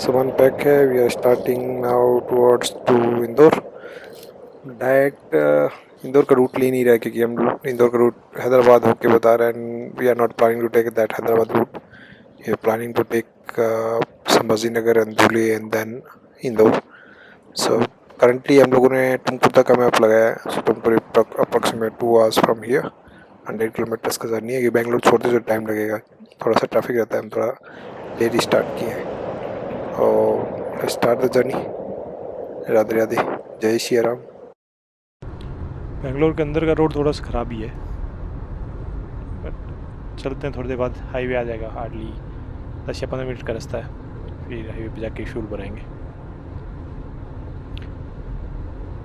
सामान पैक है. We are starting now towards to Indore. Direct Indore का रूट ले नहीं रहा है क्योंकि हम इंदौर का रूट हैदराबाद होके बता रहे हैं. And we are not planning to take that Hyderabad route. We are planning to take Sambhaji Nagar and Dhule and then Indore. So currently हम लोगों ने टुमकुर का मैप लगाया है. सो Tumkur approximate 2 hours from here. 100 kilometres का जर्नी है. कि बेंगलोर छोड़ते जो टाइम लगेगा, थोड़ा सा ट्रैफिक रहता है. हम थोड़ा लेट स्टार्ट किए हैं और start the journey. Radhe Radhe, जय श्री राम. बेंगलोर के अंदर का रोड थोड़ा सा ख़राब ही है, बट चलते हैं. थोड़ी देर बाद हाईवे आ जाएगा. हार्डली 10 या 15 मिनट का रास्ता है. फिर हाईवे पे जाके फ्यूल भराएंगे.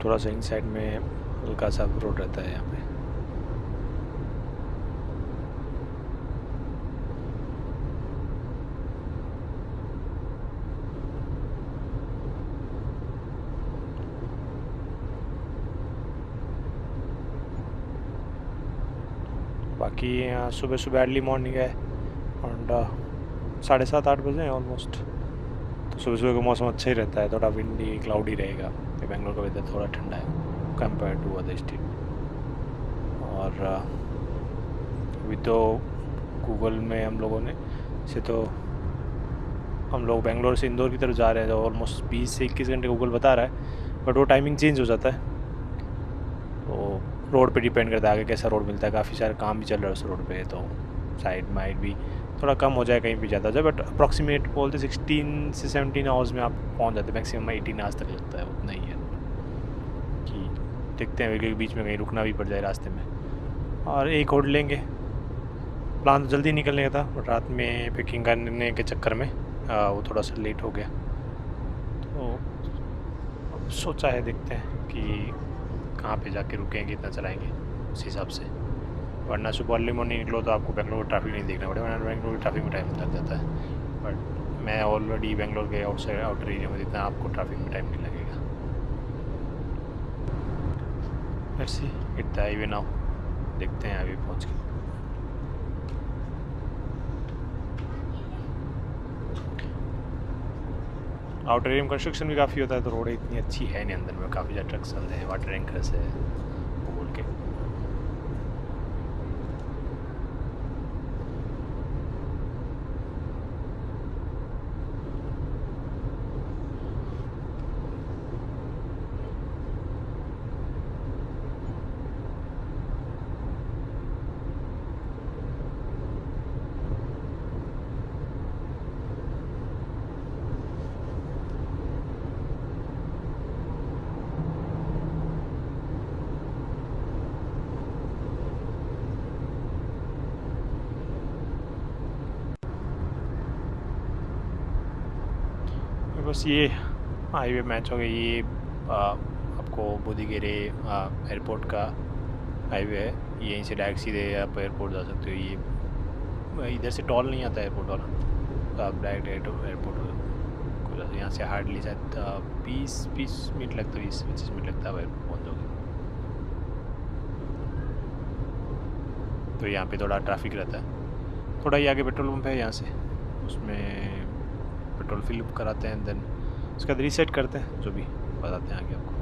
थोड़ा सा इन साइड में हल्का सा रोड रहता है यहाँ पे. बाकी सुबह सुबह अर्ली मॉर्निंग है और 7:30-8 बजे हैं ऑलमोस्ट. तो सुबह सुबह का मौसम अच्छा ही रहता है. थोड़ा विंडी क्लाउडी रहेगा. बेंगलोर का वेदर थोड़ा ठंडा है कंपेयर टू अदर स्टेट. और अभी तो गूगल में हम लोगों ने से तो हम लोग बेंगलोर से इंदौर की तरफ जा रहे हैं. तो ऑलमोस्ट 20 से 21 घंटे गूगल बता रहा है, बट वो टाइमिंग चेंज हो जाता है. तो रोड पे डिपेंड करता है आगे कैसा रोड मिलता है. काफ़ी सारे काम भी चल रहा है उस रोड पे, तो साइड माइट भी थोड़ा कम हो जाए, कहीं भी ज़्यादा हो जाए. बट अप्रॉक्सीमेट बोलते 16 से 17 आवर्स में आप पहुंच जाते हैं. मैक्सिमम 18 आवर्स तक लगता है, उतना ही है. कि देखते हैं क्योंकि बीच में कहीं रुकना भी पड़ जाए रास्ते में. और एक होटल लेंगे. प्लान तो जल्दी निकलने का था, बट रात में पैकिंग करने के चक्कर में वो थोड़ा सा लेट हो गया. तो अब सोचा है, देखते हैं कि कहाँ पे जाके रुकेंगे, कितना चलाएंगे उस हिसाब से. वरना सुबह अर्ली मॉर्निंग निकलो तो आपको बेंगलोर का ट्रैफिक नहीं देखना पड़ेगा. वरना बेंगलोर ट्रैफिक में टाइम लग जाता है. बट मैं ऑलरेडी बेंगलोर के आउटर एरिया में, जितना आपको ट्रैफिक में टाइम नहीं लगेगा. Let's see it the highway now. देखते हैं हाईवे पहुँच के. आउटर एरिया में कंस्ट्रक्शन भी काफ़ी होता है, तो रोड इतनी अच्छी है नहीं. अंदर में काफ़ी ज़्यादा ट्रक्स चलते हैं, वाटर टैंकर्स है बोल के. बस ये हाईवे मैच हो गया. ये आपको बोधीगेरे एयरपोर्ट का हाईवे है. यहीं से डायरेक्ट सीधे आप एयरपोर्ट जा सकते हो. ये इधर से टॉल नहीं आता एयरपोर्ट वाला, तो आप डायरेक्ट एयरपोर्ट को यहाँ से हार्डली शायद 20 मिनट लगता है. 20-25 मिनट लगता है एयरपोर्ट पहुँच जाओगे. तो यहाँ पे थोड़ा ट्रैफिक रहता है. थोड़ा ही आगे पेट्रोल पंप है यहाँ से, उसमें पेट्रोल फिल कराते हैं. देन उसके बाद रीसेट करते हैं, जो भी बताते हैं आगे आपको.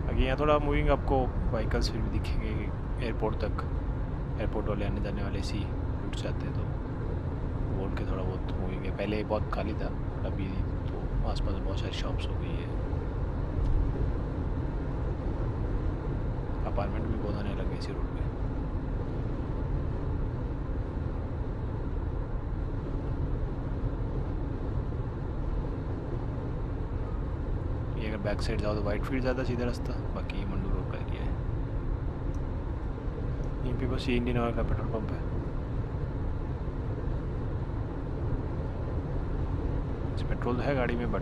आगे यहाँ थोड़ा मूविंग आपको व्हीकल्स फिर भी दिखेंगे एयरपोर्ट तक. एयरपोर्ट वाले आने जाने वाले इसी रूट से आते हैं, तो बोल के थोड़ा बहुत मूविंग है. पहले बहुत खाली था, अभी तो आसपास बहुत सारी शॉप्स हो गई है. अपार्टमेंट भी बहुत आने लगे इसी रोड पे. ये अगर बैक साइड जाओ तो वाइट फील्ड ज़्यादा सीधा रास्ता, बाकी मंडू रोड का एरिया है. यहीं पे बस ये इंडियन ऑयल का पेट्रोल पंप है. पेट्रोल है गाड़ी में, बट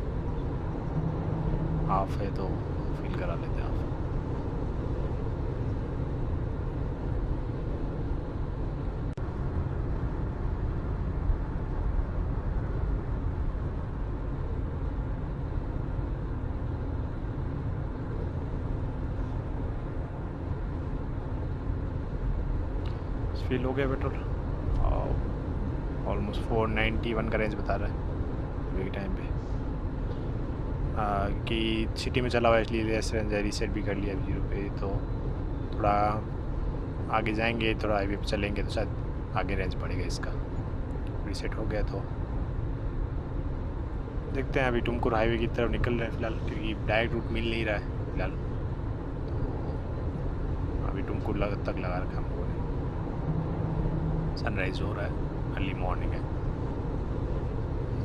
हाफ है तो फिल करा लेते हैं हाफ. फिल हो गया पेट्रोल। ऑलमोस्ट 491 का रेंज बता रहा है अभी के टाइम पे। कि सिटी में चला हुआ है इसलिए लेस रेंज है। रीसेट भी कर लिया अभी 0 पे। तो थोड़ा आगे जाएंगे, थोड़ा हाईवे पे चलेंगे तो शायद आगे रेंज बढ़ेगा इसका। रीसेट हो गया तो देखते हैं। अभी टुमकुर हाईवे की तरफ निकल रहे हैं फ़िलहाल, क्योंकि डायरेक्ट रूट मिल नहीं रहा है फ़िलहाल। तो अभी टुमकुर तक लगा रखा है हम लोगों ने। सनराइज़ हो रहा है, अर्ली मॉर्निंग है,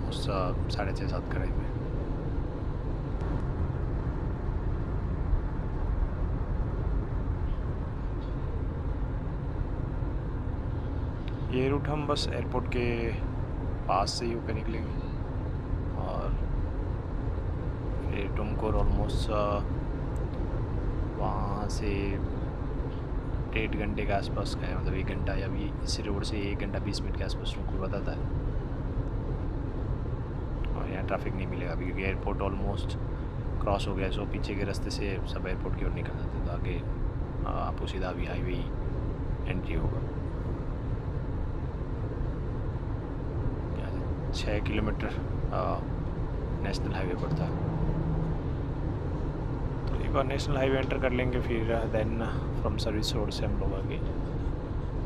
उस 6:30-7 का टाइम है। ये रूट हम बस एयरपोर्ट के पास से ही होकर निकलेंगे और फिर टुमकुर ऑलमोस्ट वहाँ से 1.5 घंटे के आसपास का है, मतलब 1 घंटा, या भी इस रोड से 1 घंटा 20 मिनट के आसपास टुमकुर बताता है। और यहाँ ट्रैफिक नहीं मिलेगा अभी, क्योंकि एयरपोर्ट ऑलमोस्ट क्रॉस हो गया। सो पीछे के रास्ते से सब एयरपोर्ट की ओर निकल जाते हैं, तो आगे आपको सीधा अभी हाईवे एंट्री होगा। 6 किलोमीटर नेशनल हाईवे पड़ता है। तो एक बार नेशनल हाईवे एंटर कर लेंगे, फिर देन फ्रॉम सर्विस रोड से हम लोग आगे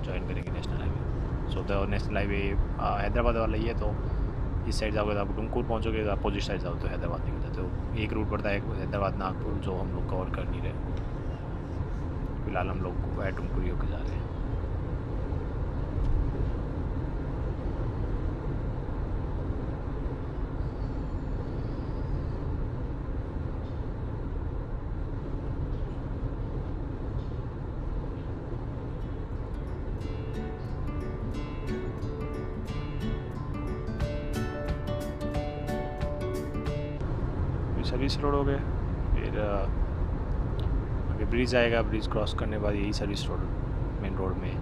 ज्वाइन करेंगे national highway. So the national highway Hyderabad वाला ही है। तो इस साइड जाओगे तो आप टुमकुर पहुँचोगे, तो अपोजिट साइड जाओ तो हैदराबाद निकल जाते हो। एक रूट पड़ता है हैदराबाद नागपुर, जो हम लोग कवर कर नहीं रहे फिलहाल। हम लोग टुमकुर ही होकर जा रहे हैं। सर्विस रोड हो गया, फिर आगे ब्रिज आएगा। ब्रिज क्रॉस करने के बाद यही सर्विस रोड मेन रोड में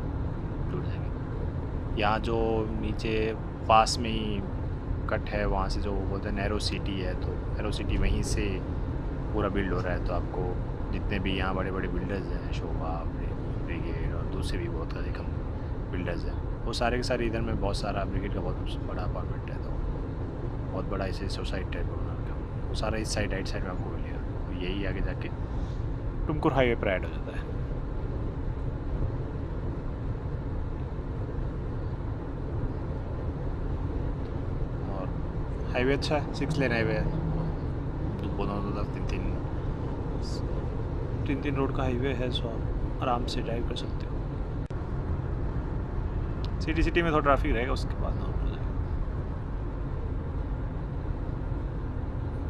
जुड़ जाएंगे। यहाँ जो नीचे पास में ही कट है, वहाँ से जो बोलते हैं नैरो सिटी है, तो नैरो सिटी वहीं से पूरा बिल्ड हो रहा है। तो आपको जितने भी यहाँ बड़े बड़े बिल्डर्स हैं, शोभा, ब्रिगेड और दूसरे भी बहुत अधिक हम बिल्डर्स हैं, वो सारे के सारे इधर में बहुत सारा ब्रिगेड का बहुत बड़ा अपार्टमेंट है, तो बहुत बड़ा इसे सोसाइटी टाइप बना रखा है। वो सारा इस साइड राइट साइड में आपको मिलेगा। तो यही आगे जाके टुमकुर हाईवे पर ऐड हो जाता है। और हाईवे अच्छा है, 6 लेन हाईवे है। दोनों तरफ तीन रोड का हाईवे है, सो आप आराम से ड्राइव कर सकते हो। सिटी में थोड़ा ट्रैफिक रहेगा, उसके बाद नॉर्मल हो जाएगा।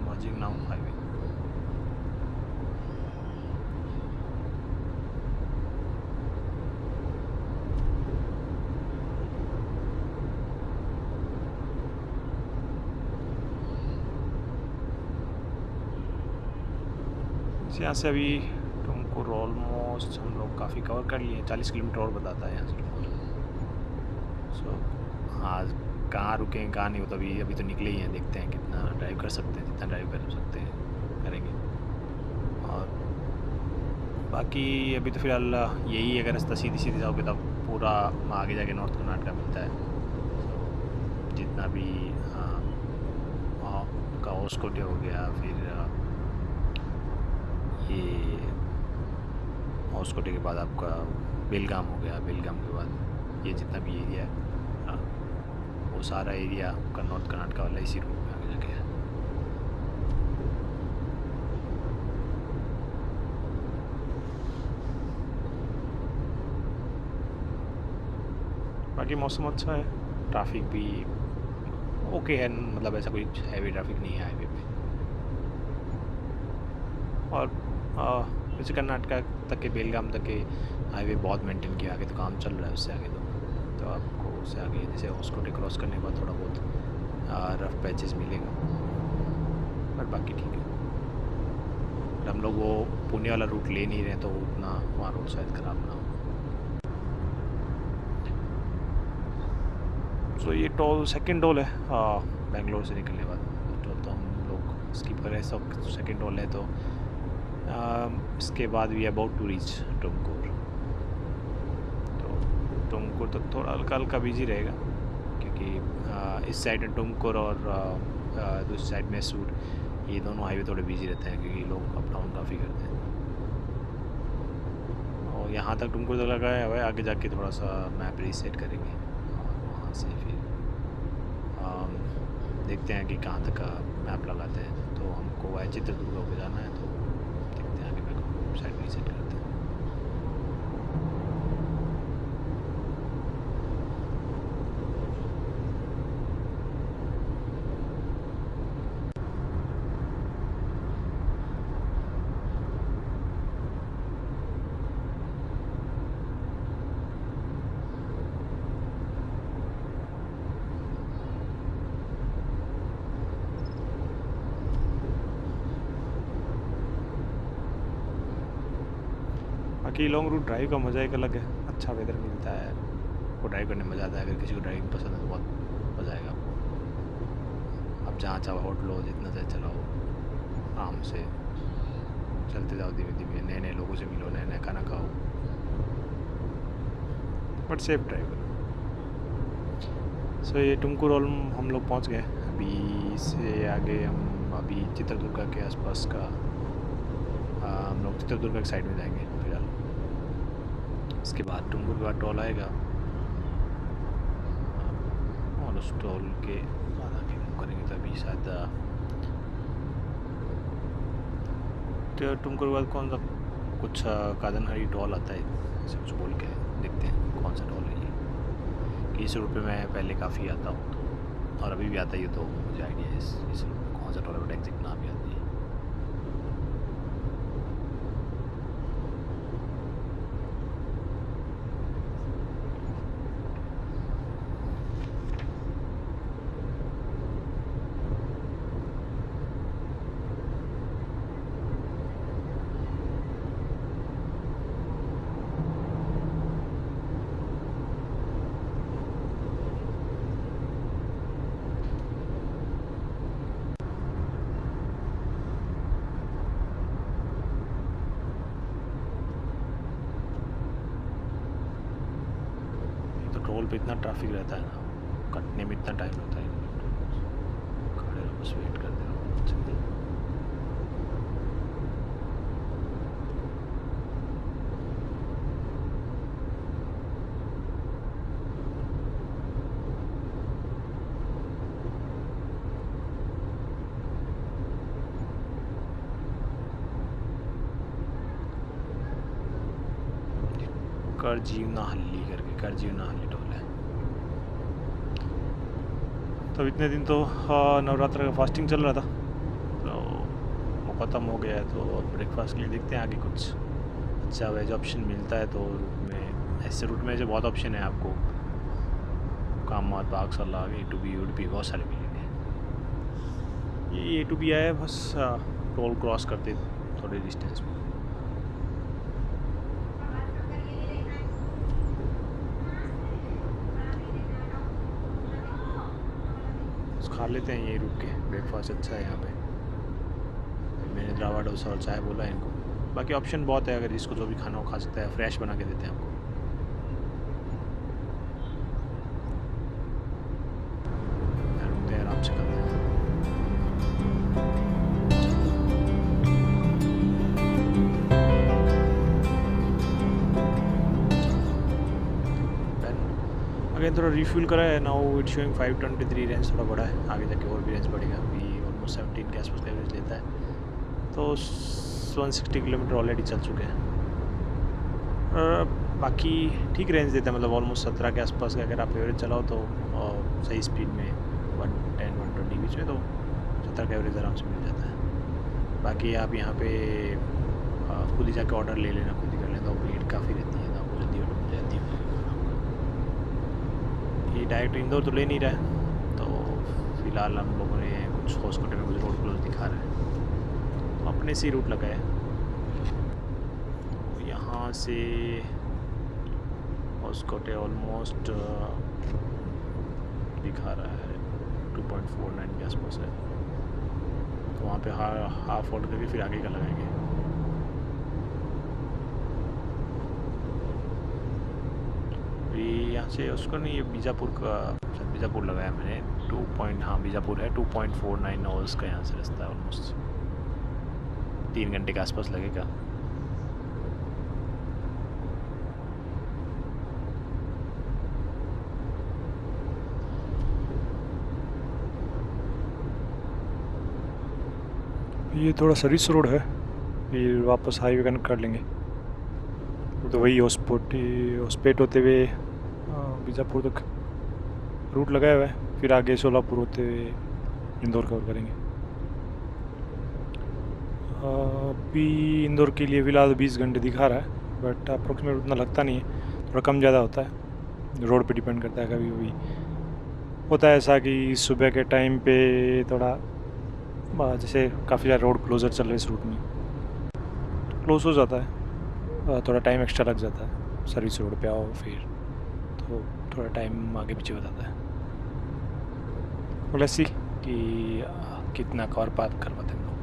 Merging now highway. यहाँ से अभी टुमकुर ऑलमोस्ट हम लोग काफ़ी कवर कर लिए। 40 किलोमीटर और बताता है यहाँ से टुमकुर। सो आज कहाँ रुकें कहाँ नहीं, हो तो अभी तो निकले ही हैं। देखते हैं कितना ड्राइव कर सकते हैं, जितना ड्राइव कर सकते हैं करेंगे। और बाकी अभी तो फ़िलहाल यही, अगर रास्ता सीधी जाओगे तो पूरा आगे जाके नॉर्थ कर्नाटका मिलता है। तो जितना भी का होस्कोटे हो गया, फिर ये होस्कोटे के बाद आपका बेलगाम हो गया। बेलगाम के बाद ये जितना भी एरिया है, वो सारा एरिया आपका नॉर्थ कर्नाटका वाला इसी रूट में आगे जाके है। बाकी मौसम अच्छा है, ट्रैफिक भी ओके है, मतलब ऐसा कोई हैवी ट्रैफिक नहीं है हाईवे पे। और वैसे कर्नाटका तक के बेलगाम तक के हाईवे बहुत मेंटेन किया। आगे तो काम चल रहा है, उससे आगे तो आपको उससे आगे जैसे होस्कोटे क्रॉस करने के बाद थोड़ा बहुत रफ पैचेस मिलेगा, पर बाकी ठीक है। हम लोग वो पुणे वाला रूट ले नहीं रहे, तो उतना वहाँ रोड शायद ख़राब ना हो। तो ये टोल सेकंड टोल है बेंगलोर से निकलने के बाद। तो हम लोग स्किप करें, सब सेकंड टोल है। तो इसके बाद we about to reach Tumkur. तो टुमकुर तक थोड़ा हल्का हल्का बिजी रहेगा, क्योंकि इस साइड में टुमकुर और दूसरी साइड में सूट, ये दोनों हाईवे थोड़े बिजी रहते हैं क्योंकि लोग अप डाउन काफ़ी करते हैं। और यहाँ तक टुमकुर तक लगाया हुआ है, आगे जाके थोड़ा सा मैप रीसेट करेंगे और वहाँ से फिर देखते हैं कि कहाँ तक का मैप लगाते हैं। तो हमको वाई चित्रदुर्ग होकर जाना है, तो देखते हैं आगे मैप साइड रीसेट करते हैं। बाकी लॉन्ग रूट ड्राइव का मज़ा एक अलग है, अच्छा वेदर मिलता है, आपको ड्राइव करने में मज़ा आता है। अगर किसी को ड्राइविंग पसंद है तो बहुत मज़ा आएगा आपको। आप जहाँ चाहो होटलो, जितना चाहे चलाओ, आराम से चलते जाओ, धीमे धीमे नए नए लोगों से मिलो, नए नए खाना खाओ, बट सेफ ड्राइव करो। सो ये टुमकुर हम लोग पहुँच गए। अभी से आगे हम अभी चित्रदुर्गा के आसपास का हम लोग चित्रदुर्गा की साइड में जाएंगे फिलहाल। इसके बाद टुमकुर के बाद टोल आएगा और उस टोल के बाद आगे मूव करेंगे। तो अभी शायद तो टुमकुर के बाद कौन सा कुछ कादनहरी टोल आता है ऐसे कुछ बोल के, देखते हैं कौन सा टोल है ये। कि इस रूट पे मैं पहले काफ़ी आता हूँ तो, और अभी भी आता ही है, तो मुझे आइडिया है इस रूट पे कौन सा टोल है, बट एग्जैक्ट नाम याद नहीं है। टोल पे इतना ट्रैफिक रहता है ना, कटने में इतना टाइम लगता है, खड़े रहो बस वेट करते रहो। चलिए करजीवनाहल्ली करके, करजीवनाहल्ली टोल है। तो इतने दिन तो नवरात्र का फास्टिंग चल रहा था, तो वो ख़त्म हो गया है। तो ब्रेकफास्ट के लिए देखते हैं आगे कुछ अच्छा वेज ऑप्शन मिलता है। तो रूट में, ऐसे रूट में जो बहुत ऑप्शन है आपको, कामात, बागसला, A2B, उडुपी, बहुत सारे मिलेंगे। ये A2B आया है बस टोल क्रॉस करते थोड़े डिस्टेंस में। खा लेते हैं यही रुक के, ब्रेकफास्ट अच्छा है यहाँ पे। मैंने रवा डोसा और चाय बोला है इनको, बाकी ऑप्शन बहुत है, अगर जिसको जो भी खाना हो खा सकता है, फ्रेश बना के देते हैं आपको। रुकते हैं, आराम से खाते हैं। अगेन थोड़ा रिफ्यूल करा है, नाउ इट शोइंग 523 रेंज, थोड़ा बड़ा है, आगे जाके और भी रेंज बढ़ेगा। अभी ऑलमोस्ट 17 के आसपास का एवरेज लेता है, तो 160 किलोमीटर ऑलरेडी चल चुके हैं। बाकी ठीक रेंज देता है, मतलब ऑलमोस्ट 17 के आसपास का अगर आप एवरेज चलाओ तो सही स्पीड में 110-120 बीच में, तो 17 का एवरेज आराम से मिल जाता है। बाकी आप यहाँ पे खुद ही जाके ऑर्डर ले लेना, खुद ही कर लेना, तो भीड़ काफ़ी रहती है, तो आपको जल्दी ऑर्डर मिल जाती है। ये डायरेक्ट इंदौर तो ले नहीं रहा है, तो फ़िलहाल हम लोगों ने कुछ होस्कोटे में कुछ रोड क्लोज दिखा रहा है, तो अपने से रूट लगाया। तो यहाँ से होस्कोटे ऑलमोस्ट दिखा रहा है 2.49 के आसपास है, तो वहाँ पे हाफ होल्ड करके फिर आगे का लगाएंगे। यहाँ से उसको नहीं, ये बीजापुर का, शायद बीजापुर लगाया मैंने 2 पॉइंट, हाँ बीजापुर है, 2.49 आवर्स का यहाँ से रास्ता है, ऑलमोस्ट 3 घंटे के आसपास लगेगा। ये थोड़ा सर्विस रोड है, फिर वापस हाईवे कनेक्ट कर लेंगे। तो वही होस्पेट होते हुए बीजापुर तक रूट लगाया हुआ है, फिर आगे सोलापुर होते हुए इंदौर कवर करेंगे। अभी इंदौर के लिए फ़िलहाल 20 घंटे दिखा रहा है, बट अप्रोक्सीमेट उतना लगता नहीं है, थोड़ा कम ज़्यादा होता है, रोड पे डिपेंड करता है। कभी कभी होता है ऐसा कि सुबह के टाइम पे थोड़ा जैसे काफ़ी ज़्यादा रोड क्लोज़र चल रहे इस रूट में, क्लोज हो जाता है, थोड़ा टाइम एक्स्ट्रा लग जाता है। सर्विस रोड पे आओ फिर तो थोड़ा टाइम आगे पीछे हो जाता है। लेट्स सी कि कितना कवर पार कर पाते हैं हम लोग।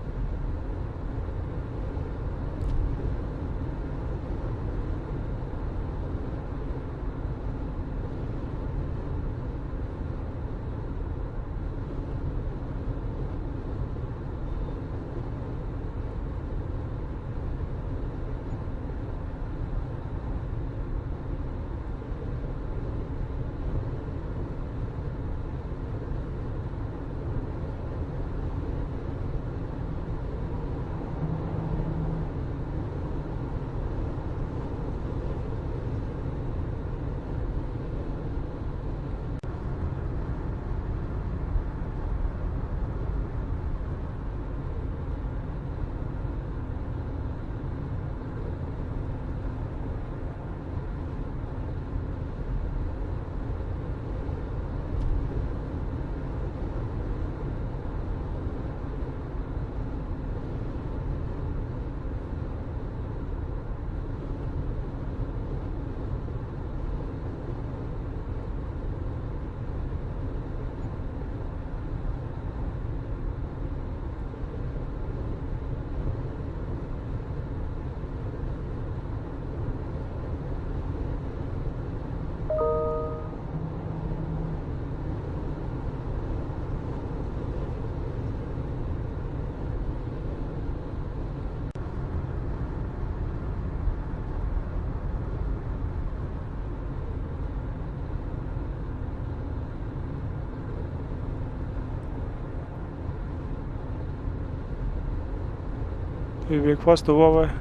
तो ब्रेकफास्ट हुआ हुआ है,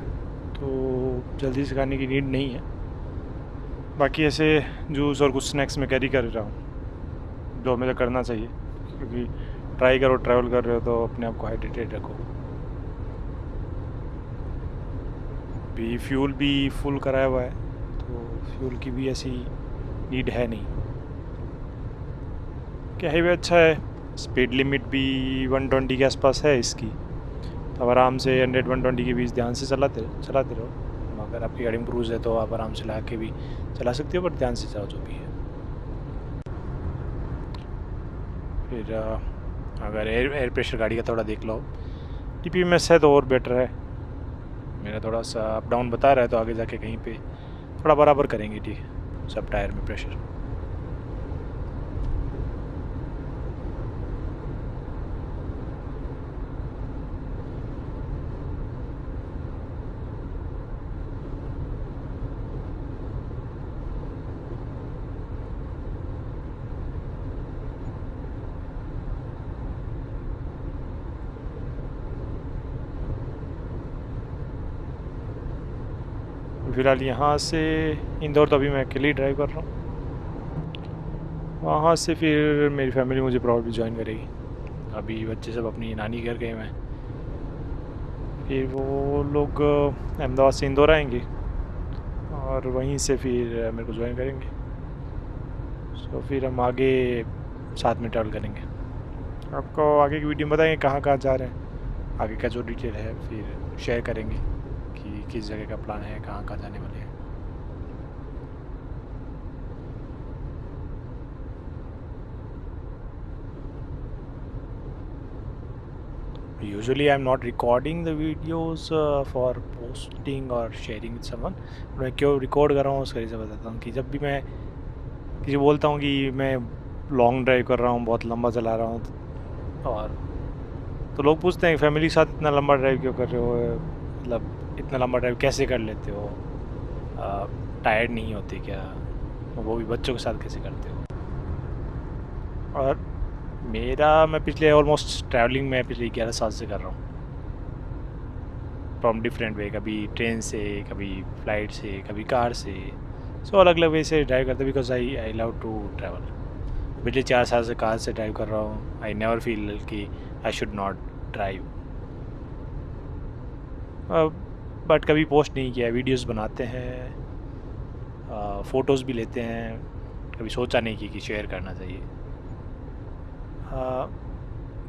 तो जल्दी से खाने की नीड नहीं है। बाकी ऐसे जूस और कुछ स्नैक्स मैं कैरी कर रहा हूँ, जो मुझे करना चाहिए, क्योंकि ट्राई करो, ट्रैवल कर रहे हो तो अपने आप को हाइड्रेटेड रखो। भी फ्यूल भी फुल कराया हुआ है, तो फ्यूल की भी ऐसी नीड है नहीं। क्या हाईवे अच्छा है, स्पीड लिमिट भी 120 के आसपास है इसकी, तो आराम से 100-120 के बीच ध्यान से चलाते रहो। अगर आपकी गाड़ी में क्रूज़ है तो आप आराम से ला के भी चला सकते हो, पर ध्यान से चलाओ जो भी है। फिर अगर एयर प्रेशर गाड़ी का थोड़ा देख लो, TPMS है तो और बेटर है। मेरा थोड़ा सा अप डाउन बता रहा है, तो आगे जाके कहीं पे थोड़ा बराबर करेंगे ठीक सब टायर में प्रेशर। फिलहाल यहाँ से इंदौर तो अभी मैं अकेले ही ड्राइव कर रहा हूँ, वहाँ से फिर मेरी फैमिली मुझे प्रॉब्लम ज्वाइन करेगी। अभी बच्चे सब अपनी नानी घर गए हैं, फिर वो लोग अहमदाबाद से इंदौर आएंगे और वहीं से फिर मेरे को ज्वाइन करेंगे। सो फिर हम आगे साथ में ट्रैवल करेंगे। आपको आगे की वीडियो में बताएंगे कहाँ कहाँ जा रहे हैं, आगे का जो डिटेल है फिर शेयर करेंगे कि किस जगह का प्लान है, कहाँ कहाँ जाने वाले हैं। Usually I'm not recording the videos for posting or sharing with someone। मैं क्यों रिकॉर्ड कर रहा हूँ उसका रीज़न बताता हूँ कि जब भी मैं किसी को बोलता हूँ कि मैं लॉन्ग ड्राइव कर रहा हूँ, बहुत लंबा चला रहा हूँ, और तो लोग पूछते हैं फैमिली के साथ इतना लंबा ड्राइव क्यों कर रहे हो, मतलब इतना लंबा ड्राइव कैसे कर लेते हो, टायर्ड नहीं होते क्या, वो भी बच्चों के साथ कैसे करते हो। और मैं पिछले ऑलमोस्ट ट्रैवलिंग में पिछले 11 साल से कर रहा हूँ, फ्रॉम डिफरेंट वे, कभी ट्रेन से, कभी फ्लाइट से, कभी कार से, सो अलग अलग वे से ड्राइव करते, because I love to travel. पिछले 4 साल से कार से ड्राइव कर रहा हूँ। आई नेवर फील कि I should not drive, but कभी पोस्ट नहीं किया। वीडियोस बनाते हैं, फ़ोटोज़ भी लेते हैं, कभी सोचा नहीं कि शेयर करना चाहिए।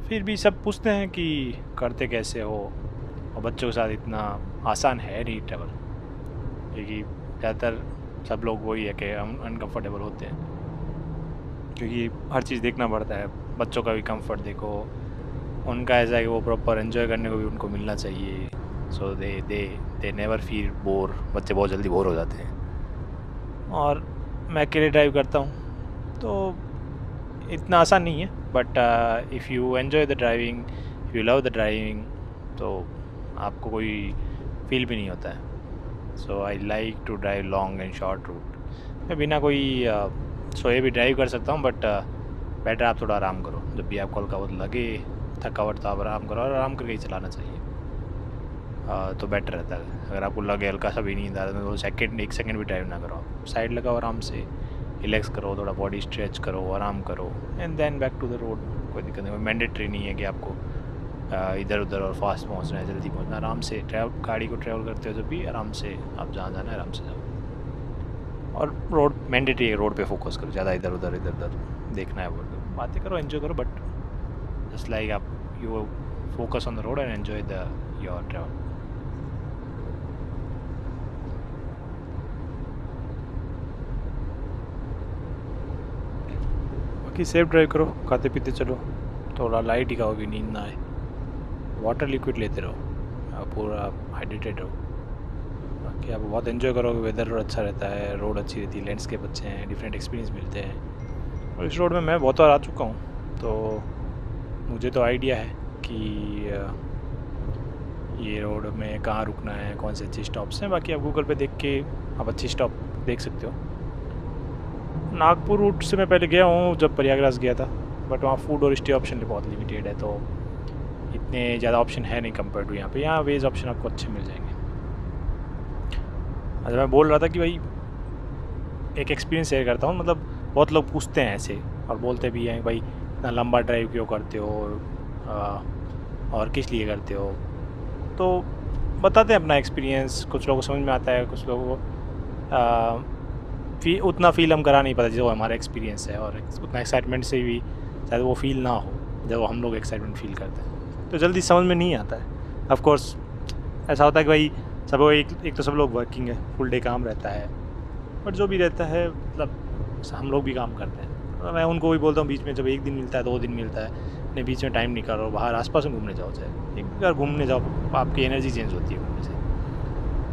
फिर भी सब पूछते हैं कि करते कैसे हो, और बच्चों के साथ इतना आसान है नहीं ट्रैवल, क्योंकि ज़्यादातर सब लोग वही है कि अनकम्फर्टेबल होते हैं, क्योंकि हर चीज़ देखना पड़ता है। बच्चों का भी कंफर्ट देखो, उनका ऐसा है कि वो प्रॉपर एंजॉय करने को भी उनको मिलना चाहिए। सो दे नेवर फील बोर। बच्चे बहुत जल्दी बोर हो जाते हैं। और मैं अकेले ड्राइव करता हूँ, तो इतना आसान नहीं है, but if you enjoy the driving, if you love the driving, तो आपको कोई फील भी नहीं होता है। So I like to drive long and short route. मैं बिना कोई सोए भी ड्राइव कर सकता हूँ, बट बेटर आप थोड़ा आराम करो। जब भी आपको हल्का बहुत लगे थकावट, तो आप आराम करो, और आराम करके ही चलाना चाहिए, तो बेटर रहता है। अगर आपको लगे हल्का सा भी नींद आ रहा है, तो 1 सेकंड भी ड्राइव ना करो, आप साइड लगाओ, आराम से रिलैक्स करो, थोड़ा बॉडी स्ट्रेच करो, आराम करो, and then back to the road. कोई दिक्कत नहीं, मैंडेटरी नहीं है कि आपको इधर उधर और फास्ट पहुंचना है, जल्दी पहुंचना। आराम से गाड़ी को ट्रैवल करते हो जब भी, आराम से आप जहाँ जाना है आराम से जाओ। और रोड मैंडेटरी है, रोड पे फोकस करो, ज़्यादा इधर उधर देखना है, वो बातें करो, एंजॉय करो, बट जस्ट लाइक आप you focus on the road and enjoy the your travel. बाकी सेफ ड्राइव करो, खाते पीते चलो, थोड़ा लाइट ही खाओ कि नींद ना आए, वाटर लिक्विड लेते रहो, पूरा हाइड्रेटेड रहो। बाकी आप बहुत एंजॉय करोगे, वेदर अच्छा रहता है, रोड अच्छी रहती है, लैंडस्केप अच्छे हैं, डिफरेंट एक्सपीरियंस मिलते हैं। और इस रोड में मैं बहुत बार आ चुका हूँ, तो मुझे तो आइडिया है कि ये रोड में कहाँ रुकना है, कौन से अच्छे स्टॉप्स हैं। बाकी आप गूगल पे देख के आप अच्छी स्टॉप देख सकते हो। नागपुर रूट से मैं पहले गया हूँ जब प्रयागराज गया था, बट वहाँ फूड और स्टे ऑप्शन बहुत लिमिटेड है, तो इतने ज़्यादा ऑप्शन है नहीं कंपेयर टू यहाँ पे। यहाँ वेज ऑप्शन आपको अच्छे मिल जाएंगे। अच्छा, मैं बोल रहा था कि भाई एक एक्सपीरियंस शेयर करता हूँ। मतलब बहुत लोग पूछते हैं ऐसे, और बोलते भी हैं भाई इतना लंबा ड्राइव क्यों करते हो, और किस लिए करते हो। तो बताते हैं अपना एक्सपीरियंस। कुछ लोगों को समझ में आता है, कुछ लोगों को उतना फील हम करा नहीं पाते जो हमारा एक्सपीरियंस है, और उतना एक्साइटमेंट से भी शायद वो फील ना हो जब हम लोग एक्साइटमेंट फील करते हैं, तो जल्दी समझ में नहीं आता है। ऑफ कोर्स ऐसा होता है कि भाई सब एक तो सब लोग वर्किंग है, फुल डे काम रहता है, बट जो भी रहता है मतलब हम लोग भी काम करते हैं। तो मैं उनको भी बोलता हूँ बीच में जब 1 दिन मिलता है, 2 दिन मिलता है, अपने बीच में टाइम निकालो, बाहर आसपास में घूमने जाओ। चाहे एक बार घूमने जाओ, आपकी एनर्जी चेंज होती है घूमने से,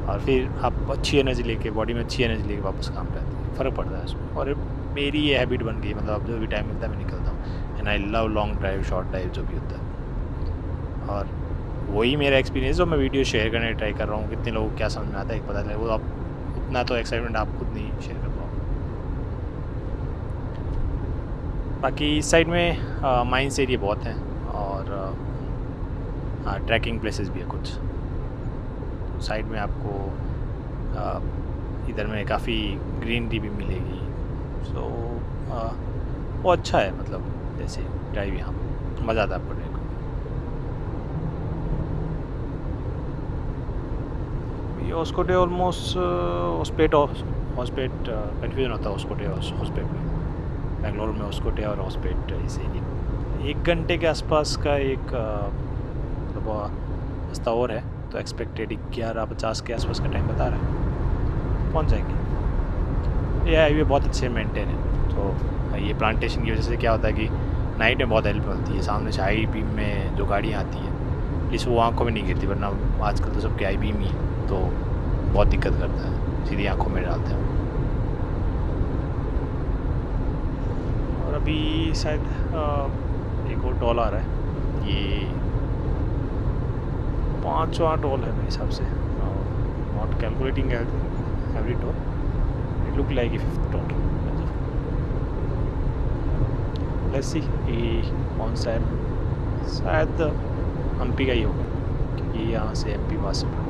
और फिर आप अच्छी एनर्जी लेके, बॉडी में अच्छी एनर्जी लेके वापस काम करते हैं, फ़र्क पड़ता है उसमें। और मेरी ये हैबिट बन गई, मतलब अब जो भी टाइम मिलता है मैं निकलता हूँ, and I love long drive, short drive, जो भी होता है। और वही मेरा एक्सपीरियंस जो मैं वीडियो शेयर करने ट्राई कर रहा हूँ। कितने लोगों को क्या समझ में आता है एक पता चले, वो आप उतना तो एक्साइटमेंट आप खुद नहीं शेयर कर पाओगे। बाकी इस साइड में माइंस एरिया बहुत हैं, और ट्रैकिंग प्लेसेस भी है कुछ। तो साइड में आपको इधर में काफ़ी ग्रीनरी भी मिलेगी, सो वो अच्छा है। मतलब जैसे ड्राइव यहाँ मज़ा आता है आपको ड्राइव को। ये ओस्कोटे ऑलमोस्ट हॉस्पेट कन्फ्यूजन होता है ओस्कोटे और हॉस्पेट में। बेंगलोर में ओस्कोटे और हॉस्पेट इस एरिया में 1 घंटे के आसपास का एक मतलब रास्ता और है, तो एक्सपेक्टेड 11:50 के आसपास का टाइम बता रहा है, पहुंच जाएंगे। ये हाईवे बहुत अच्छे मेंटेन है, तो ये प्लांटेशन की वजह से क्या होता है कि नाइट में बहुत हेल्प मिलती है। सामने से हाई बीम में जो गाड़ियाँ आती हैं, इस वो आँखों में नहीं गिरती, वरना आजकल तो सबके हाई बीम ही है, तो बहुत दिक्कत करता है, सीधी आँखों में डालते हैं। अभी शायद एक और टोल आ रहा है, ये 5वां टोल है मेरे हिसाब से, not calculating every toll, it look like a 5th toll. Let's see कि कौन सा है, शायद हम्पी का ही होगा क्योंकि यहाँ से एमपी पास से पड़ता है।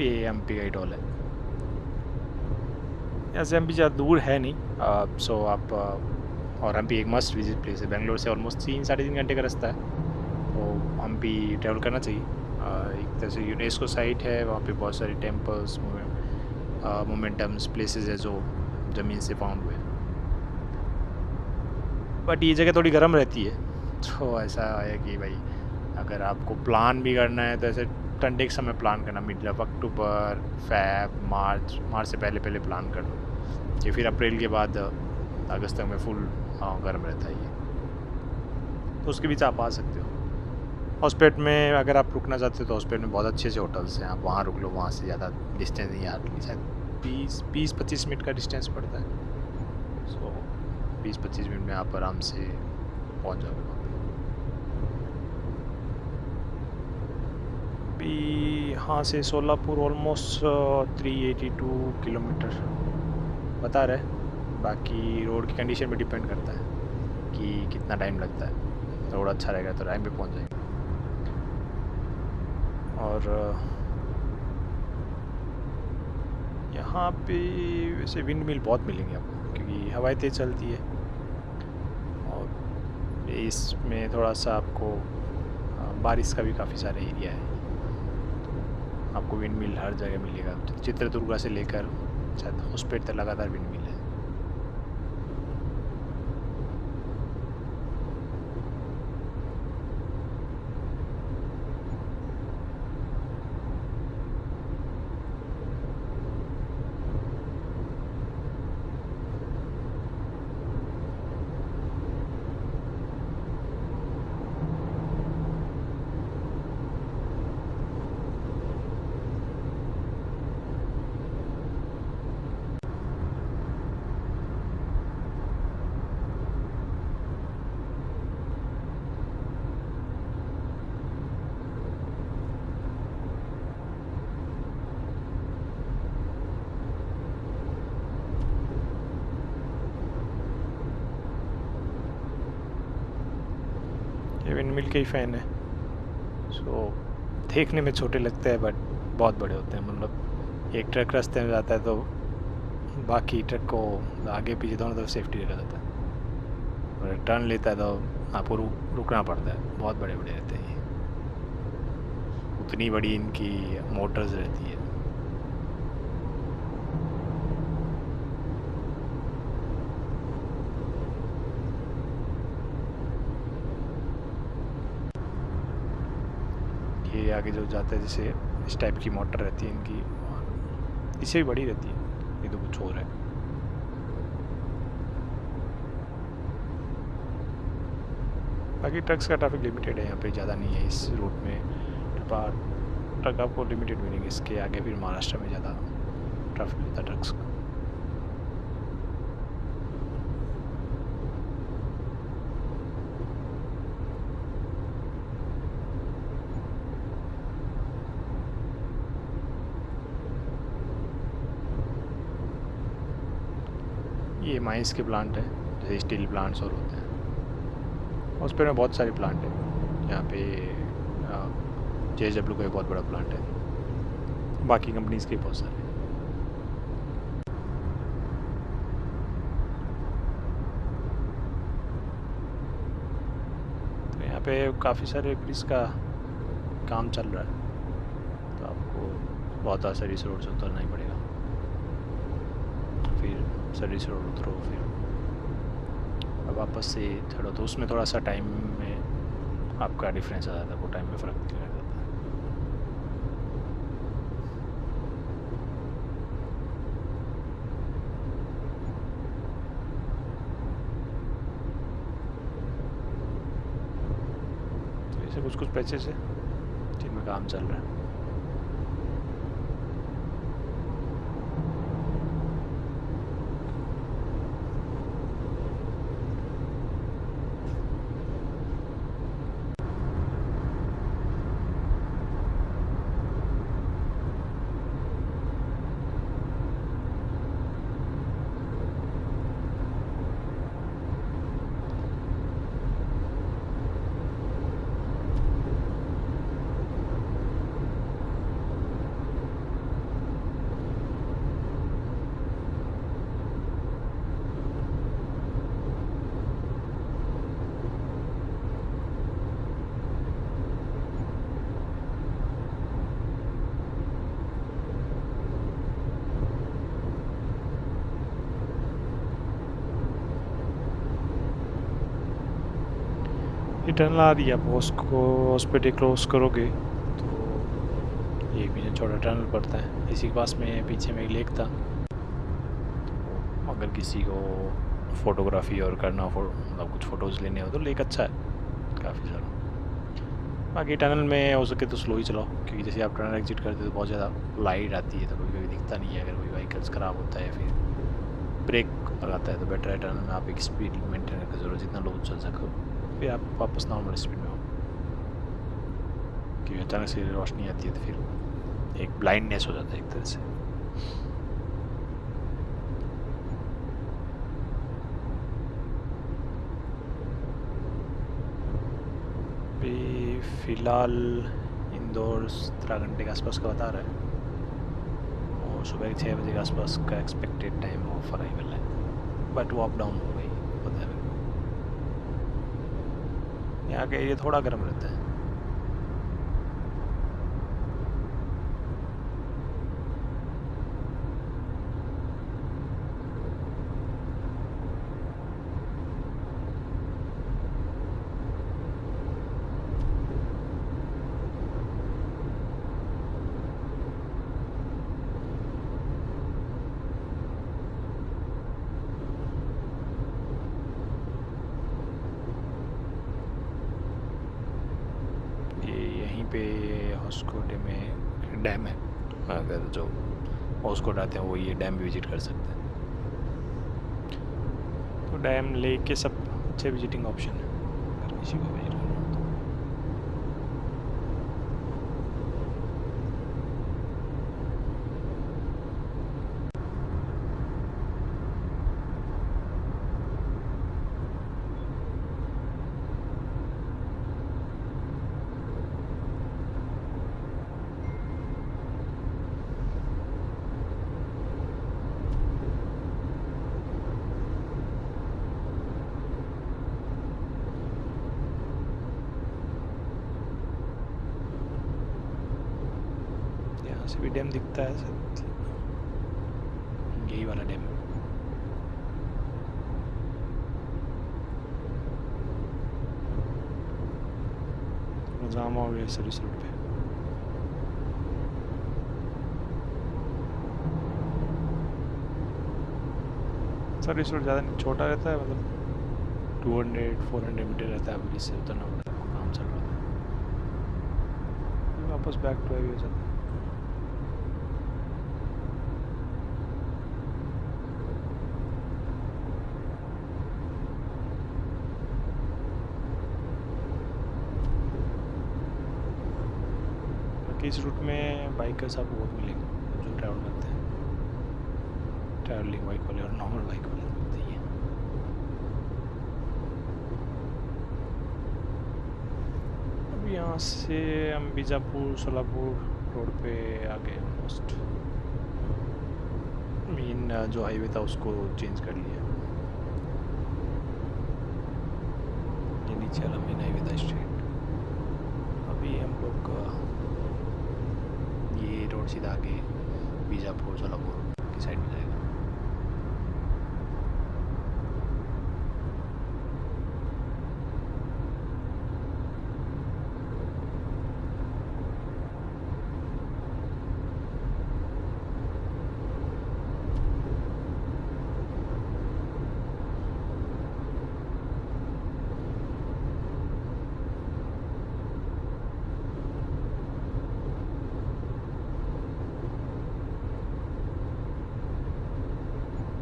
ये एमपी का ही टोल है, यहाँ से एमपी ज़्यादा दूर है नहीं, सो आप और एमपी एक मस्ट विजिट प्लेस है, बेंगलोर से ऑलमोस्ट 3-3.5 घंटे का रास्ता है, तो एमपी ट्रैवल करना चाहिए। एक तरह से यूनेस्को साइट है, वहाँ पे बहुत सारे टेम्पल्स, मोमेंटम्स, प्लेसेस है जो ज़मीन से फाउंड हुए, बट ये जगह थोड़ी गर्म रहती है, तो ऐसा है कि भाई अगर आपको प्लान भी करना है तो ऐसे ठंडे के समय प्लान करना, मिड ऑफ अक्टूबर, फैब, मार्च से पहले प्लान कर लो, कि फिर अप्रैल के बाद अगस्त तक में फुल गर्म रहता है ये, तो उसके बीच आप आ सकते हो। हॉस्पेट में अगर आप रुकना चाहते हो तो हॉस्पेट में बहुत अच्छे से होटल्स हैं, आप वहाँ रुक लो, वहाँ से ज़्यादा डिस्टेंस नहीं है, शायद 20-25 मिनट का डिस्टेंस पड़ता है, सो 20-25 मिनट में आप आराम से पहुँच जाओगे वहाँ पे। अभी यहाँ से सोलापुर ऑलमोस्ट 382 किलोमीटर बता रहा है, बाकी रोड की कंडीशन पे डिपेंड करता है कि कितना टाइम लगता है, रोड अच्छा रहेगा तो टाइम पे पहुँच जाएंगे। और यहाँ पे वैसे विंड मिल बहुत मिलेंगे आपको क्योंकि हवाएं तेज़ चलती है, और इसमें थोड़ा सा आपको बारिश का भी काफ़ी सारा एरिया है, तो आपको विंड मिल हर जगह मिलेगा, चित्रदुर्गा से लेकर शायद हॉस्पेट तक लगातार विंड मिल है। ये विंड मिल के ही फ़ैन है, सो देखने में छोटे लगते हैं बट बहुत बड़े होते हैं, मतलब एक ट्रक रास्ते में जाता है तो बाकी ट्रक को आगे पीछे दोनों तरफ सेफ्टी रखा जाता है, और टर्न लेता है तो आपको रुकना पड़ता है, बहुत बड़े बड़े रहते हैं ये, उतनी बड़ी इनकी मोटर्स रहती है। ये आगे जो जाता है जैसे इस टाइप की मोटर रहती है इनकी, और इससे भी बड़ी रहती है, ये तो कुछ और है। बाकी ट्रक्स का ट्रैफिक लिमिटेड है यहाँ पे, ज़्यादा नहीं है इस रूट में, ट्रक आपको लिमिटेड मिलेंगे, इसके आगे फिर महाराष्ट्र में ज़्यादा ट्रैफिक होता है ट्रक्स का। ये माइंस के प्लांट है, जैसे स्टील प्लांट्स और होते हैं, उस पर में बहुत सारे प्लांट है, यहाँ पे JSW का एक बहुत बड़ा प्लांट है, बाकी कंपनीज के बहुत सारे। तो यहाँ पे काफ़ी सारे ब्रिज का काम चल रहा है, तो आपको बहुत सर्विस रोड से उतरना ही पड़ेगा। फिर सर्विस रोड उतरो, फिर अब वापस से चढ़ो, तो उसमें थोड़ा सा टाइम में आपका डिफरेंस आ जाता है, वो टाइम में फ़र्क लग जाता है। तो ऐसे कुछ कुछ पैचेस है जिनमें काम चल रहा है। ये टनल आ रही है, आप हॉस्पिटल क्लोज करोगे तो ये पीछे छोटा टनल पड़ता है, इसी के पास में पीछे में एक लेक था। तो अगर किसी को फोटोग्राफी और करना हो, मतलब कुछ फ़ोटोज़ लेने हो, तो लेक अच्छा है काफ़ी सारा। बाकी टनल में हो सके तो स्लो ही चलाओ, क्योंकि जैसे आप टनल एग्जिट करते हो तो बहुत ज़्यादा लाइट आती है, तो कभी कभी दिखता नहीं है। अगर कोई व्हीकल्स ख़राब होता है, फिर ब्रेक लगाता है, तो बेटर है टनल में आप एक स्पीड मेंटेन करके ज़रूर जितना लो चल सको, फिर आप वापस नॉर्मल स्पीड में हो। क्योंकि अचानक से रोशनी आती है तो फिर एक ब्लाइंडनेस हो जाता है एक तरह से। अभी फ़िलहाल इंदौर 17 घंटे के आसपास का बता रहा है, और सुबह 6 बजे के आसपास का एक्सपेक्टेड टाइम ऑफ अराइवल है, बट वो अप डाउन हो गई पता है। यहाँ का एरिया थोड़ा गर्म रहता है। पे होस्कोटे में डैम है, अगर जो होस्कोट आते हैं वो ये डैम भी विजिट कर सकते हैं। तो डैम लेक के सब अच्छे विजिटिंग ऑप्शन है अगर किसी को विजिट करना हो तो। से भी डैम दिखता है, यही वाला डैम। जाम हो गया सर्विस रोड पे। सर्विस रोड ज़्यादा छोटा रहता है, मतलब 200-400 मीटर रहता है, अभी इससे उतरना पड़ता है, काम चल रहा था, वापस बैक टू हाईवे हो जाता है। इस रूट में बाइकर्स आपको बहुत मिलेंगे जो ट्रैवल करते हैं, ट्रैवलिंग बाइक वाले और नॉर्मल बाइक वाले मिलते ही हैं। अब यहाँ से हम बीजापुर सोलापुर रोड पे आ गए ऑलमोस्ट। मेन जो हाईवे था उसको चेंज कर लिया, ये नीचे वाला मेन हाईवे था स्ट्रेट। ये रोड सीधा आगे बीजापुर सोलापुर की साइड में जाएगा।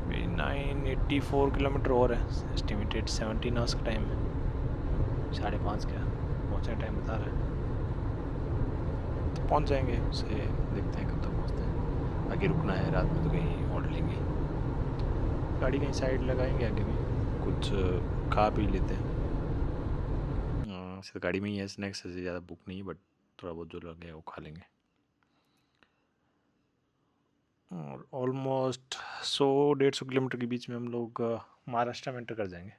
भी 984 किलोमीटर और है, एस्टिमेटेड 17 आवर्स का टाइम है, 5:30 का पहुँचने का टाइम बता रहा है। तो पहुँच जाएंगे, उसे देखते हैं कब तक पहुँचते हैं। आगे रुकना है रात में तो कहीं होल्ड लेंगे, गाड़ी कहीं साइड लगाएंगे आगे में, कुछ खा पी लेते हैं। सिर्फ गाड़ी में ही है, स्नैक्स से ज़्यादा बुक नहीं है, बट थोड़ा बहुत जो लगे वो खा लेंगे। और ऑलमोस्ट 100-150 किलोमीटर के बीच में हम लोग महाराष्ट्र में एंटर कर जाएंगे।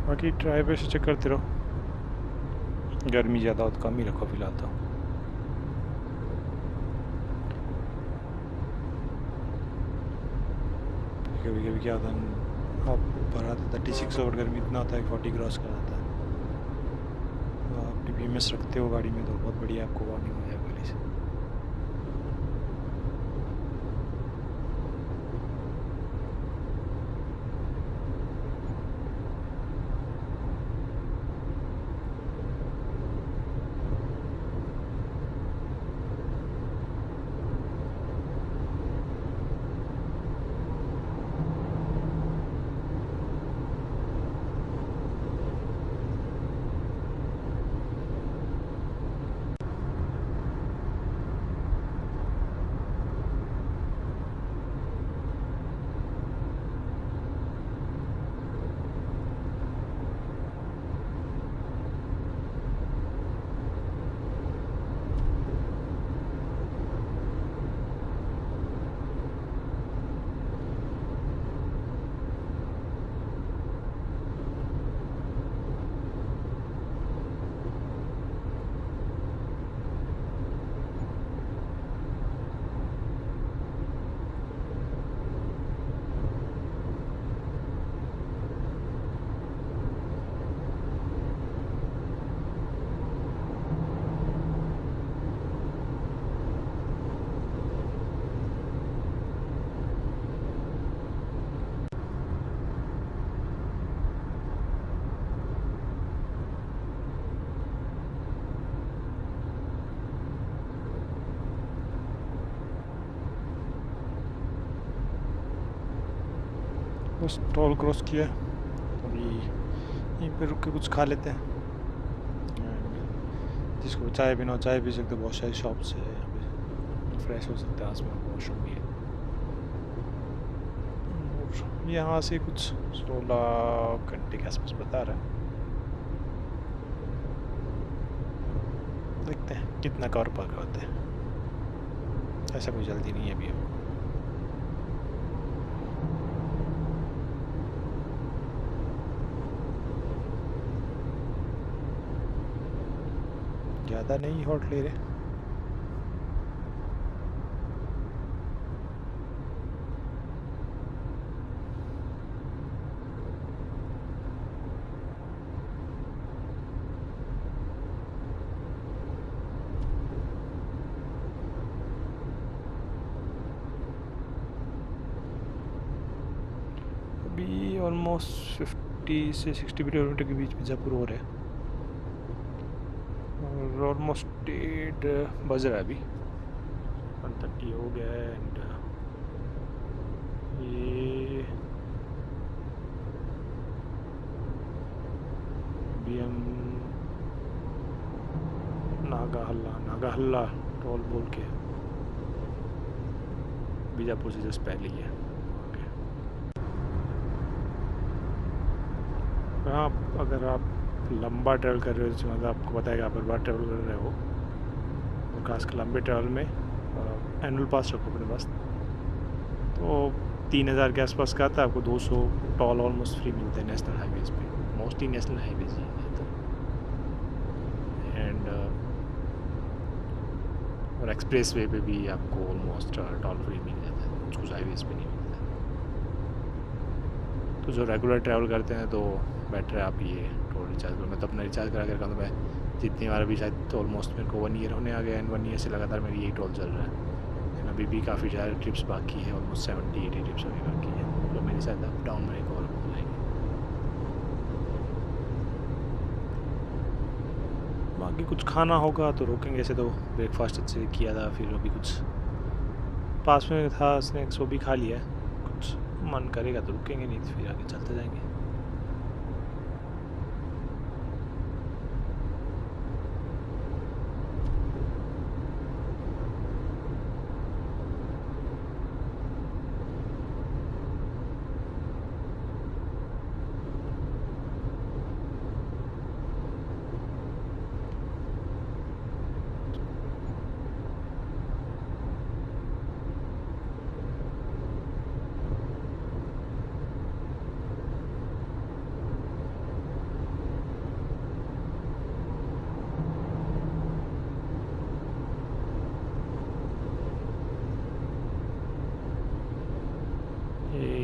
बाकी ड्राइवर से चेक करते रहो, गर्मी ज़्यादा हो तो कम ही रखो फिलहाल तो। कभी कभी क्या होता है, आप भराते 36 ओवर गर्मी इतना होता है कि 40 क्रॉस कर जाता है। तो आप DPMS रखते हो गाड़ी में तो बहुत बढ़िया, आपको वार्निंग हो जाएगा पहले से। बस टोल क्रॉस किया, अभी यहीं पे रुक के कुछ खा लेते हैं। And जिसको चाय पीना हो चाय पी सकते, बहुत सारी शॉप्स है यहाँ पे, फ्रेश हो सकते हैं, आसपास वॉशरूम भी है। और यहाँ से कुछ 16 घंटे के आसपास बता रहा है, देखते हैं कितना कवर पा होते हैं। ऐसा कोई जल्दी नहीं है अभी हमको। ज़्यादा नहीं हॉट ले रहे। अभी ऑलमोस्ट 50 से 60 किलोमीटर के बीच बीजापुर हो रहा है, और ऑलमोस्ट 8 बज रहा है अभी, 1:30 हो गया है। एंड ये अभी हम नागाहल्ला टोल बोल के बीजापुर से जस्ट पहले ही है। हाँ, अगर आप लंबा ट्रैवल कर रहे हो, मतलब आपको पता है कि आप हर बार ट्रैवल कर रहे हो, तो खासकर लंबे ट्रैवल में एनुअल पास रखो अपने पास, तो 3000 के आसपास का आता है, आपको 200 टॉल ऑलमोस्ट फ्री मिलते हैं नेशनल हाईवेज़ पे, मोस्टली नेशनल हाईवेज़ ही है तो। एंड और एक्सप्रेस वे पे भी आपको ऑलमोस्ट टॉल फ्री मिल जाता है, कुछ कुछ हाईवेज़ पे नहीं मिलता। तो जो रेगुलर ट्रैवल करते हैं तो बेटर है आप ये टोल रिचार्ज करो। मैं तो अपना रिचार्ज करा कर, तो मैं जितनी बार अभी शायद तो ऑलमोस्ट मेरे को 1 ईयर होने आ गया, एंड 1 ईयर से लगातार मेरी यही टोल चल रहा है। एंड अभी भी काफ़ी सारे ट्रिप्स बाकी है, ऑलमोस्ट 70-80 ट्रिप्स अभी बाकी है, तो मेरे साथ अप डाउन में एक और हो जाएंगे। बाकी कुछ खाना होगा तो रोकेंगे, ऐसे तो ब्रेकफास्ट अच्छे से किया था, फिर अभी कुछ पास में था स्नैक्स वो भी खा लिया है, कुछ मन करेगा तो रुकेंगे, नहीं तो फिर आगे चलते जाएंगे।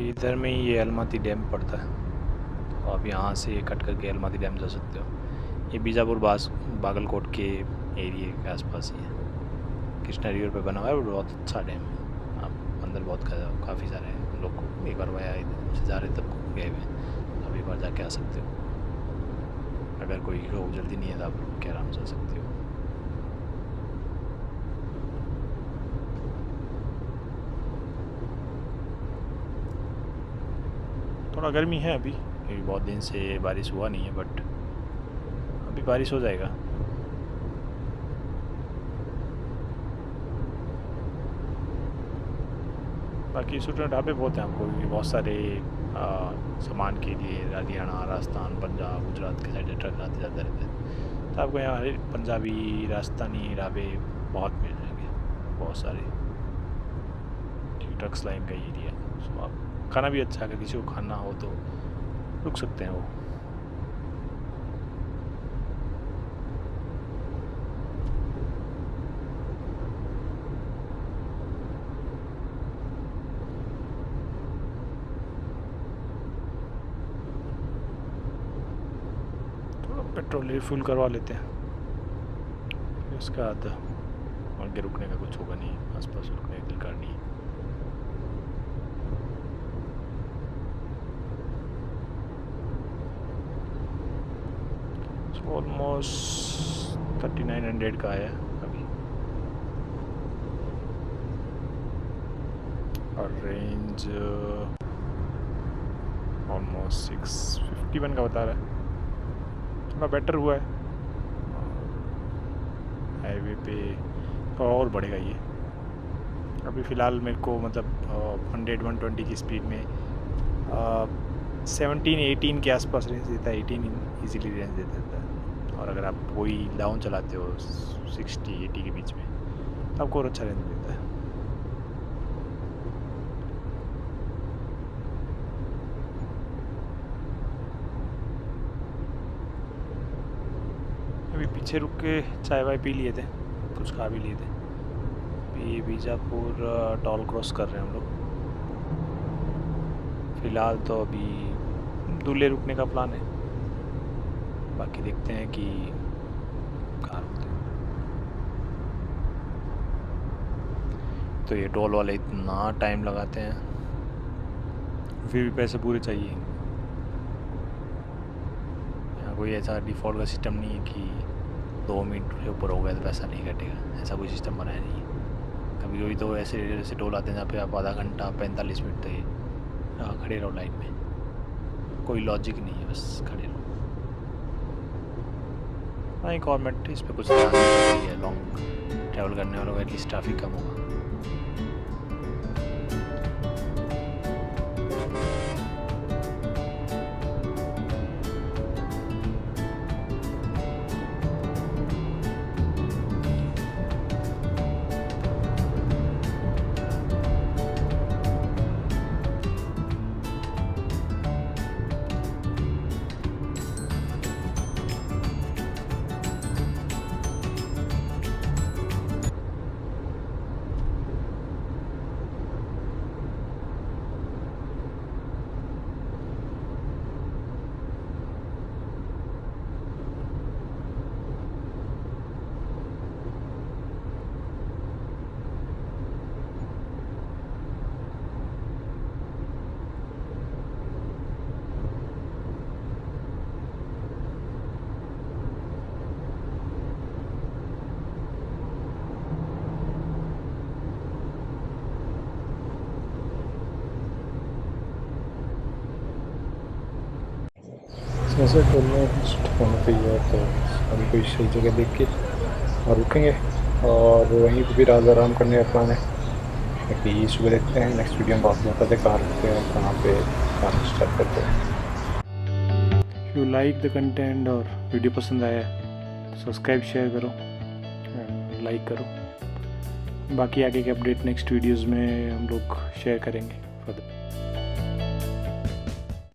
इधर में ही ये अलमाती डैम पड़ता है, तो आप यहाँ से कट करके अलमाती डैम जा सकते हो। ये बीजापुर बागलकोट के एरिए के आसपास ही है, कृष्णा रिवर पे बना हुआ है, बहुत अच्छा डैम है। आप अंदर बहुत काफ़ी सारे हैं, हम लोग को एक बार वहाँ से जा रहे तब गए हुए, तो आप एक बार जाके आ सकते हो। अगर कोई लोग जल्दी नहीं है तो आप रुक के आराम से आ सकते हो। थोड़ा गर्मी है अभी, क्योंकि बहुत दिन से बारिश हुआ नहीं है, बट अभी बारिश हो जाएगा। बाकी सूटना ढाबे बहुत हैं आपको, क्योंकि बहुत सारे सामान के लिए हरियाणा, राजस्थान, पंजाब, गुजरात के साइड ट्रक आते जाते रहते हैं, तो आपको यहाँ पंजाबी, राजस्थानी ढाबे बहुत मिल जाएंगे, बहुत सारे। ट्रक्स लाइन का एरिया है, सो आप खाना भी अच्छा, अगर किसी को खाना हो तो रुक सकते हैं वो। थोड़ा पेट्रोल रिफुल करवा लेते हैं, फिर उसके बाद आगे रुकने का कुछ होगा नहीं, आसपास रुकने की दरकार नहीं। ऑलमोस्ट 3900 का आया अभी, और रेंज ऑलमोस्ट 651 का बता रहा है, थोड़ा बेटर हुआ है। हाईवे पे तो और बढ़ेगा ये, अभी फ़िलहाल मेरे को मतलब 100-120 की स्पीड में 17-18 के आसपास रेंज देता है, 18 ईजीली रेंज दे देता है। और अगर आप कोई डाउन चलाते हो 60-80 के बीच में, तो आपको और अच्छा रेंज देता है। अभी पीछे रुक के चाय वाय पी लिए थे, कुछ खा भी लिए थे। अभी बीजापुर टॉल क्रॉस कर रहे हैं हम लोग फ़िलहाल, तो अभी दूल्हे रुकने का प्लान है, बाकी देखते हैं कि कहाँ रुकते हैं। तो ये टोल वाले इतना टाइम लगाते हैं, फिर भी पैसे पूरे चाहिए। यहाँ कोई ऐसा डिफ़ॉल्ट का सिस्टम नहीं है कि 2 मिनट से ऊपर हो गया तो पैसा नहीं कटेगा, ऐसा कोई सिस्टम बनाया नहीं है। कभी कभी तो ऐसे टोल आते हैं जहाँ पे आप आधा घंटा 45 मिनट तक खड़े रहो लाइन में, कोई लॉजिक नहीं है, बस खड़े रहो। हाँ, गवर्नमेंट इस पर कुछ ध्यान दे रही है, लॉन्ग ट्रैवल करने वालों का एटलीस्ट ट्रैफिक कम होगा। सनसेट ऑलमोस्ट होने पे ही है, तो अभी कोई सही जगह देख के और रुकेंगे और वहीं पे फिर आज आराम करने का प्लान है। बाकी सुबह देखते हैं, नेक्स्ट वीडियो में बात बताते हैं कहाँ रुकते हैं, कहाँ पे कहाँ स्टार्ट करते हैं। यू लाइक द कंटेंट और वीडियो पसंद आया है तो सब्सक्राइब शेयर करो एंड लाइक करो। बाकी आगे के अपडेट नेक्स्ट वीडियोज़ में हम लोग शेयर करेंगे।